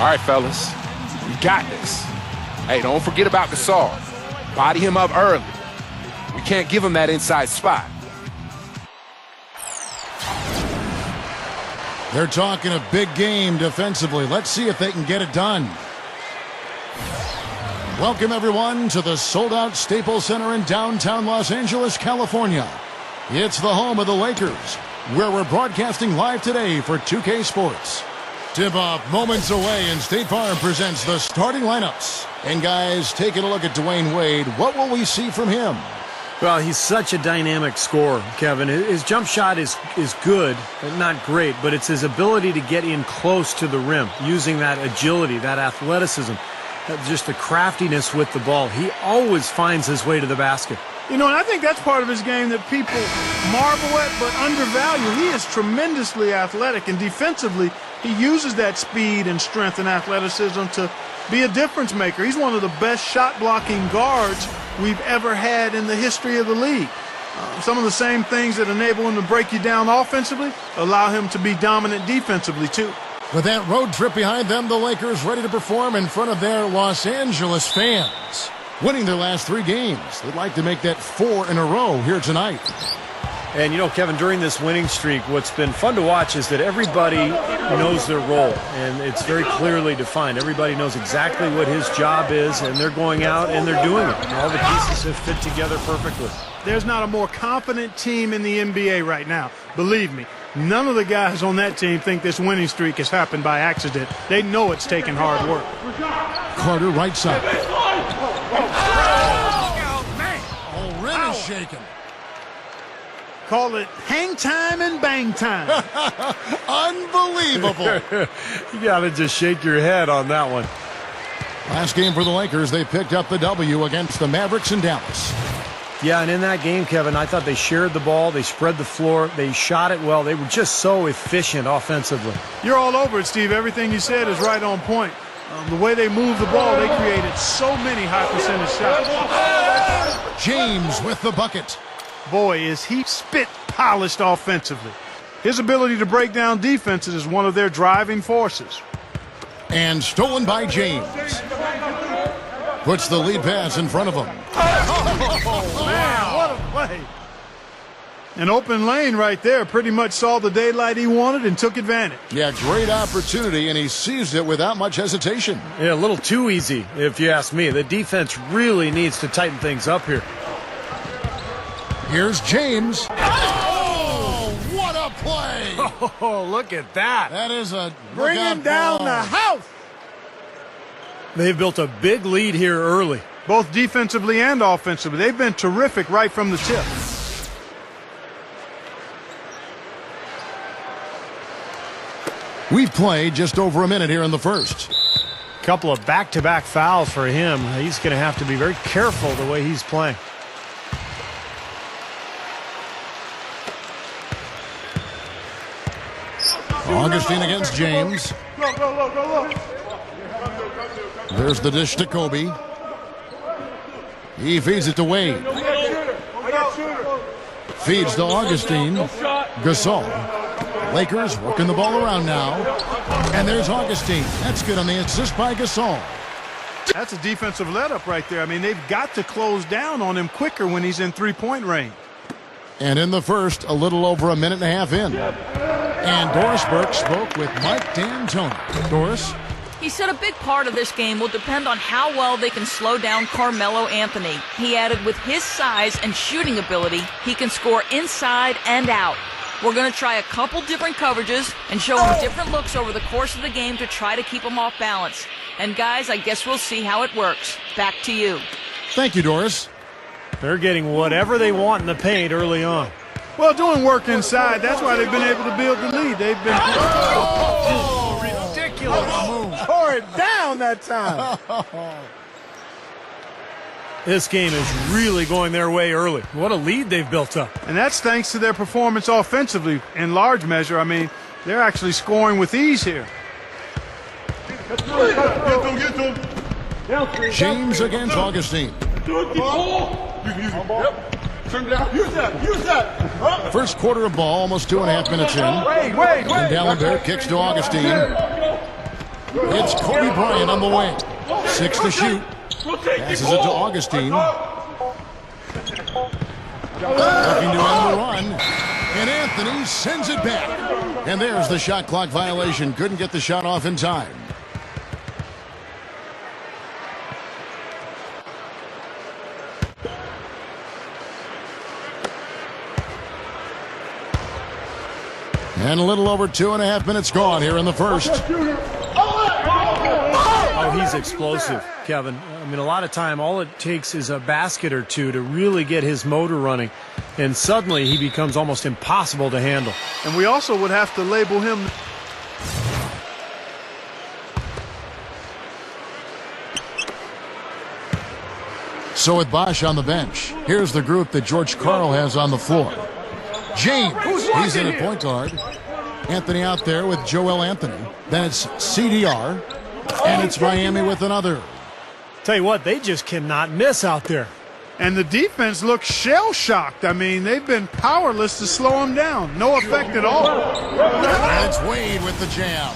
All right, fellas, we got this. Hey, don't forget about Gasol. Body him up early. We can't give him that inside spot. They're talking a big game defensively. Let's see if they can get it done. Welcome, everyone, to the sold-out Staples Center in downtown Los Angeles, California. It's the home of the Lakers, where we're broadcasting live today for 2K Sports. Tip-off moments away, and State Farm presents the starting lineups. And guys, taking a look at Dwayne Wade, what will we see from him? Well, he's such a dynamic scorer, Kevin. His jump shot is good, but not great, but it's his ability to get in close to the rim, using that agility, that athleticism, just the craftiness with the ball. He always finds his way to the basket. You know, and I think that's part of his game that people marvel at but undervalue. He is tremendously athletic, and defensively, he uses that speed and strength and athleticism to be a difference maker. He's one of the best shot-blocking guards we've ever had in the history of the league. Some of the same things that enable him to break you down offensively allow him to be dominant defensively, too. With that road trip behind them, the Lakers ready to perform in front of their Los Angeles fans. Winning their last 3 games. They'd like to make that 4 in a row here tonight. And, you know, Kevin, during this winning streak, what's been fun to watch is that everybody knows their role, and it's very clearly defined. Everybody knows exactly what his job is, and they're going out and they're doing it. And all the pieces have fit together perfectly. There's not a more confident team in the NBA right now. Believe me, none of the guys on that team think this winning streak has happened by accident. They know it's taken hard work. Carter, right side. Oh, rim is shaking. Call it hang time and bang time. Unbelievable. You got to just shake your head on that one. Last game for the Lakers, they picked up the W against the Mavericks in Dallas. Yeah, and in that game, Kevin, I thought they shared the ball, they spread the floor, they shot it well. They were just so efficient offensively. You're all over it, Steve. Everything you said is right on point. The way they moved the ball, they created so many high-percentage shots. James with the bucket. Boy, is he spit polished offensively. His ability to break down defenses is one of their driving forces. And stolen by James. Puts the lead pass in front of him. Oh, man, what a play. An open lane right there. Pretty much saw the daylight he wanted and took advantage. Yeah, great opportunity, and he seized it without much hesitation. Yeah, a little too easy, if you ask me. The defense really needs to tighten things up here. Here's James. Oh, what a play. Oh, look at that. That is a bringing down the house. They've built a big lead here early. Both defensively and offensively. They've been terrific right from the tip. We've played just over a minute here in the first. Couple of back-to-back fouls for him. He's going to have to be very careful the way he's playing. Augustine against James. There's the dish to Kobe. He feeds it to Wade. Feeds to Augustine. Gasol. Lakers working the ball around now. And there's Augustine. That's good on the assist by Gasol. That's a defensive let-up right there. I mean, they've got to close down on him quicker when he's in three-point range. And in the first, a little over a minute and a half in. And Doris Burke spoke with Mike D'Antoni. Doris? He said a big part of this game will depend on how well they can slow down Carmelo Anthony. He added with his size and shooting ability, he can score inside and out. We're going to try a couple different coverages and show him different looks over the course of the game to try to keep him off balance. And guys, I guess we'll see how it works. Back to you. Thank you, Doris. They're getting whatever they want in the paint early on. Well, doing work inside, that's why they've been able to build the lead. They've been... Ridiculous move. Tore it down that time. This game is really going their way early. What a lead they've built up. And that's thanks to their performance offensively in large measure. I mean, they're actually scoring with ease here. James against Augustine. First quarter of ball, almost 2.5 minutes in. And Dallenberg kicks to Augustine. It's Kobe Bryant on the wing. 6 to shoot. Passes it to Augustine. Looking to end the run. And Anthony sends it back. And there's the shot clock violation. Couldn't get the shot off in time. And a little over 2.5 minutes gone here in the first. Oh, he's explosive, Kevin. I mean, a lot of time, all it takes is a basket or two to really get his motor running. And suddenly he becomes almost impossible to handle. And we also would have to label him. So with Bosch on the bench, here's the group that George Karl has on the floor. James, he's in at point guard. Anthony out there with Joel Anthony. Then it's CDR. And it's Miami with another. Tell you what, they just cannot miss out there. And the defense looks shell-shocked. I mean, they've been powerless to slow him down. No effect at all. And it's Wade with the jam.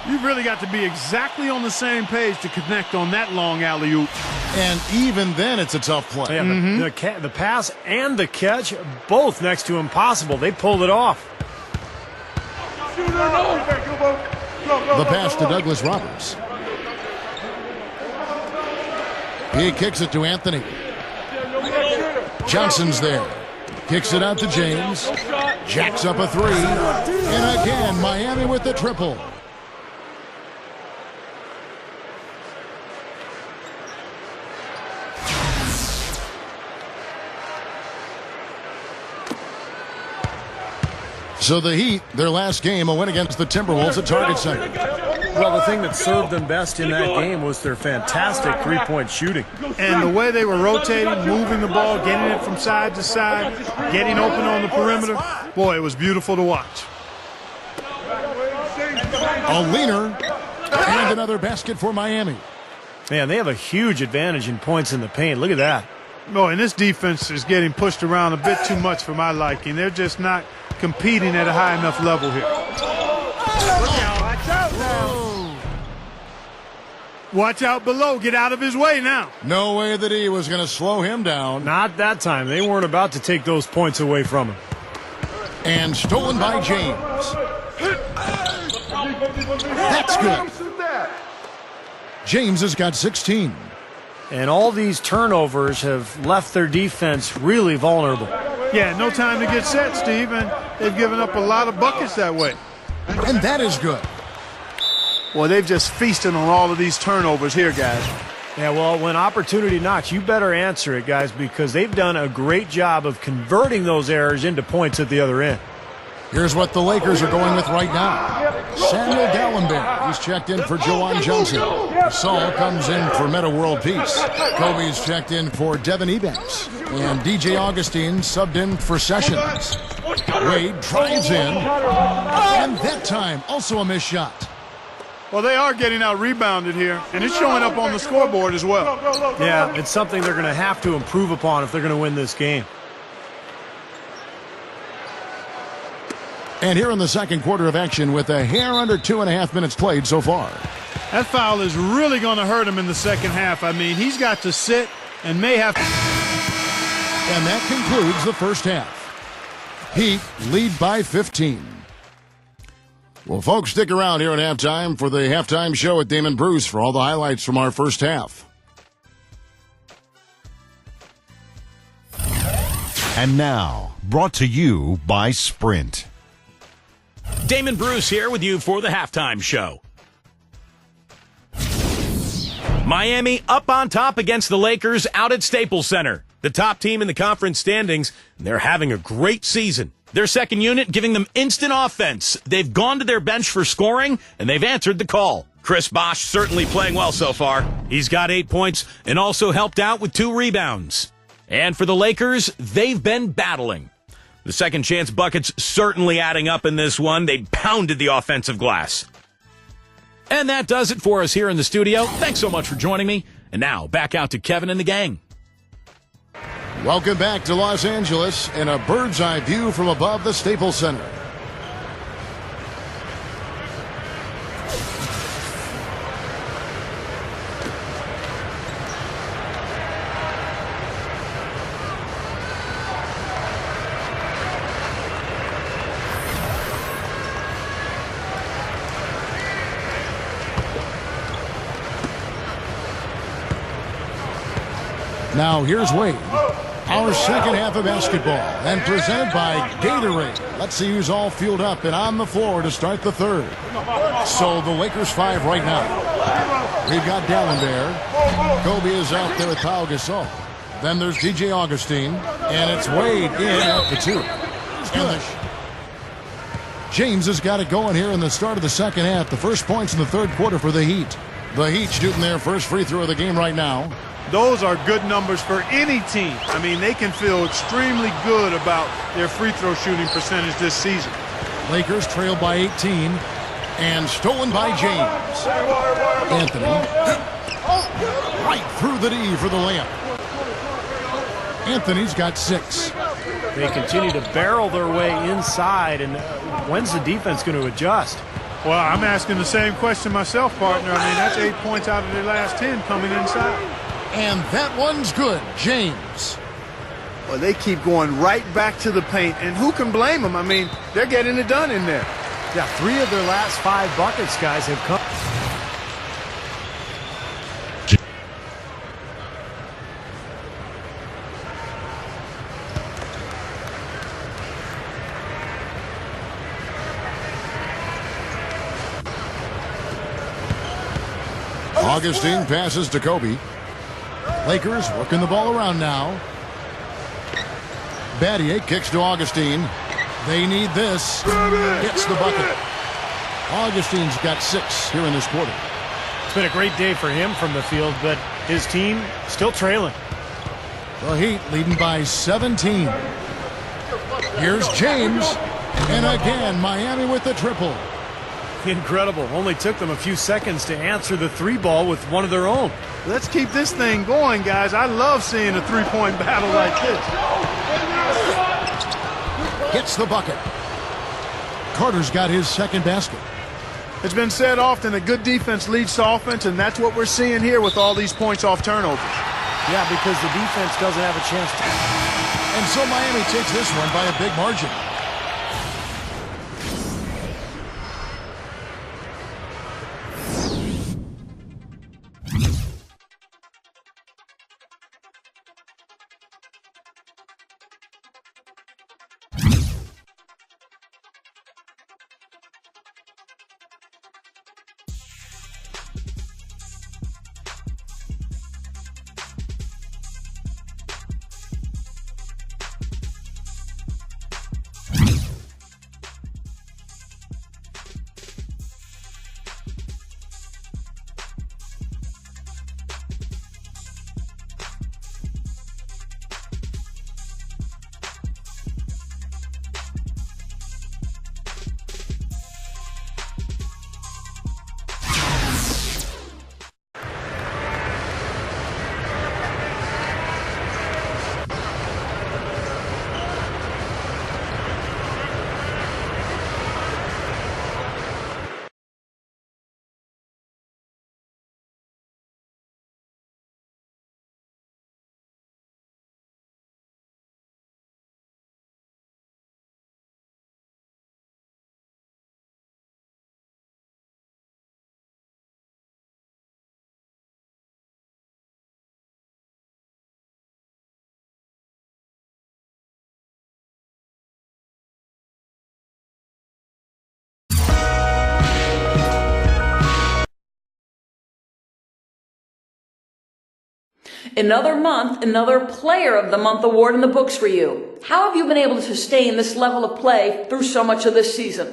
You've really got to be exactly on the same page to connect on that long alley-oop. And even then, it's a tough play. Yeah, the pass and the catch, both next to impossible. They pulled it off. The pass to Douglas Roberts. He kicks it to Anthony. Johnson's there. Kicks it out to James. Jacks up a three. And again, Miami with the triple. So the Heat, their last game, a win against the Timberwolves at Target Center. Well, the thing that served them best in that game was their fantastic three-point shooting. And the way they were rotating, moving the ball, getting it from side to side, getting open on the perimeter. Boy, it was beautiful to watch. A leaner and another basket for Miami. Man, they have a huge advantage in points in the paint. Look at that. Oh, and this defense is getting pushed around a bit too much for my liking. They're just not competing at a high enough level here. Watch out below. Get out of his way now. No way that he was going to slow him down. Not that time. They weren't about to take those points away from him. And stolen by James. That's good. James has got 16. And all these turnovers have left their defense really vulnerable. Yeah, no time to get set, Steve, and they've given up a lot of buckets that way. And that is good. Well, they've just feasted on all of these turnovers here, guys. Yeah, well, when opportunity knocks, you better answer it, guys, because they've done a great job of converting those errors into points at the other end. Here's what the Lakers are going with right now. Samuel Gallenberg, he's checked in for Jawan Johnson. Saul comes in for Meta World Peace. Kobe's checked in for Devin Ebanks. And DJ Augustine subbed in for Sessions. Wade drives in. And that time, also a missed shot. Well, they are getting out rebounded here, and it's showing up on the scoreboard as well. Yeah, it's something they're going to have to improve upon if they're going to win this game. And here in the second quarter of action with a hair under 2.5 minutes played so far. That foul is really going to hurt him in the second half. I mean, he's got to sit and may have to. And that concludes the first half. Heat lead by 15. Well, folks, stick around here at halftime for the halftime show with Damon Bruce for all the highlights from our first half. And now, brought to you by Sprint. Damon Bruce here with you for the halftime show. Miami up on top against the Lakers out at Staples Center. The top team in the conference standings, they're having a great season. Their second unit giving them instant offense. They've gone to their bench for scoring, and they've answered the call. Chris Bosh certainly playing well so far. He's got 8 points and also helped out with 2 rebounds. And for the Lakers, they've been battling. The second chance buckets certainly adding up in this one. They pounded the offensive glass. And that does it for us here in the studio. Thanks so much for joining me. And now, back out to Kevin and the gang. Welcome back to Los Angeles and a bird's eye view from above the Staples Center. Now here's Wade. Our second half of basketball, and presented by Gatorade. Let's see who's all fueled up and on the floor to start the third. So the Lakers 5 right now. We've got Dallin there. Kobe is out there with Pau Gasol. Then there's DJ Augustine, and it's Wade in at the 2. And James has got it going here in the start of the second half. The first points in the third quarter for the Heat. The Heat shooting their first free throw of the game right now. Those are good numbers for any team. I mean, they can feel extremely good about their free throw shooting percentage this season. Lakers trailed by 18 and stolen by James. Anthony right through the D for the layup. Anthony's got 6. They continue to barrel their way inside, and when's the defense going to adjust? Well, I'm asking the same question myself, partner. I mean, that's 8 points out of their last 10 coming inside. And that one's good. James. Well, they keep going right back to the paint, and who can blame them? I mean, they're getting it done in there. Yeah, 3 of their last 5 buckets, guys, have come. Augustine passes to Kobe. Lakers working the ball around now. Battier kicks to Augustine. They need this. Hits the bucket. Augustine's got 6 here in this quarter. It's been a great day for him from the field, but his team still trailing. The Heat leading by 17. Here's James. And again, Miami with the triple. Incredible. Only took them a few seconds to answer the 3-ball with one of their own. Let's keep this thing going, guys. I love seeing a 3-point battle like this. Gets the bucket. Carter's got his second basket. It's been said often that good defense leads to offense, and that's what we're seeing here with all these points off turnovers. Yeah, because the defense doesn't have a chance to. And so Miami takes this one by a big margin. Another month, another Player of the Month award in the books for you. How have you been able to sustain this level of play through so much of this season?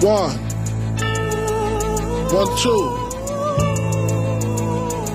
One, 2.